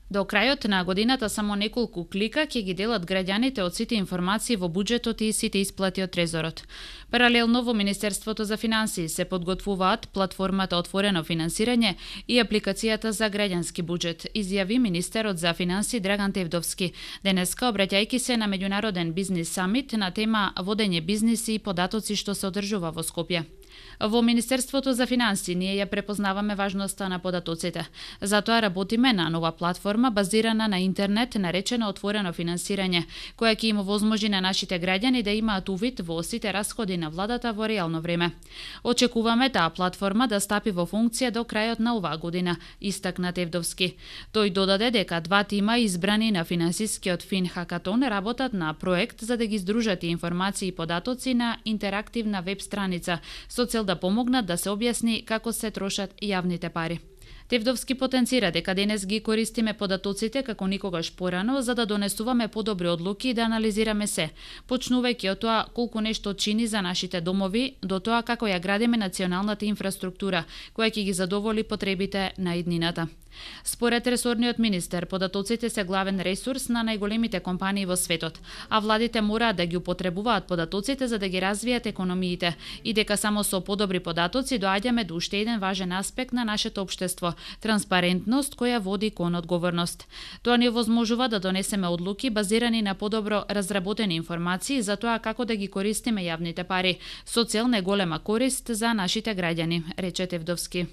До крајот на годината само неколку клика ќе ги делат граѓаните од сите информации во буџетот и сите исплати од Трезорот. Паралелно во Министерството за финансии се подготвуваат платформата Отворено финансирање и апликацијата за граѓански буџет, изјави министерот за финансии Драган Тевдовски денеска обраќајќи се на меѓународен бизнис самит на тема водење бизниси и податоци што се одржува во Скопје. Во Министерството за финансии ние ја препознаваме важноста на податоците. Затоа работиме на нова платформа базирана на интернет наречена Отворено финансирање, која ќе им овозможи на нашите граѓани да имаат увид во сите расходи на владата во реално време. Очекуваме таа платформа да стапи во функција до крајот на оваа година, истакна Тевдовски. Тој додаде дека два тима избрани на финансискиот Финхакатон работат на проект за да ги здружат информации и податоци на интерактивна веб страница со цел да помогнат да се објасни како се трошат јавните пари. Тевдовски потенцира дека денес ги користиме податоците како никогаш порано за да донесуваме подобри одлуки и да анализираме се, почнувајќи од тоа колку нешто чини за нашите домови, до тоа како ја градиме националната инфраструктура, која ќе ги задоволи потребите на иднината. Според ресорниот министер, податоците се главен ресурс на најголемите компании во светот, а владите мораат да ги употребуваат податоците за да ги развијат економиите и дека само со подобри податоци доаѓаме до уште еден важен аспект на нашето општество – транспарентност која води кон одговорност. Тоа ни овозможува да донесеме одлуки базирани на подобро разработени информации за тоа како да ги користиме јавните пари, со цел најголема корист за нашите граѓани, рече Тевдовски.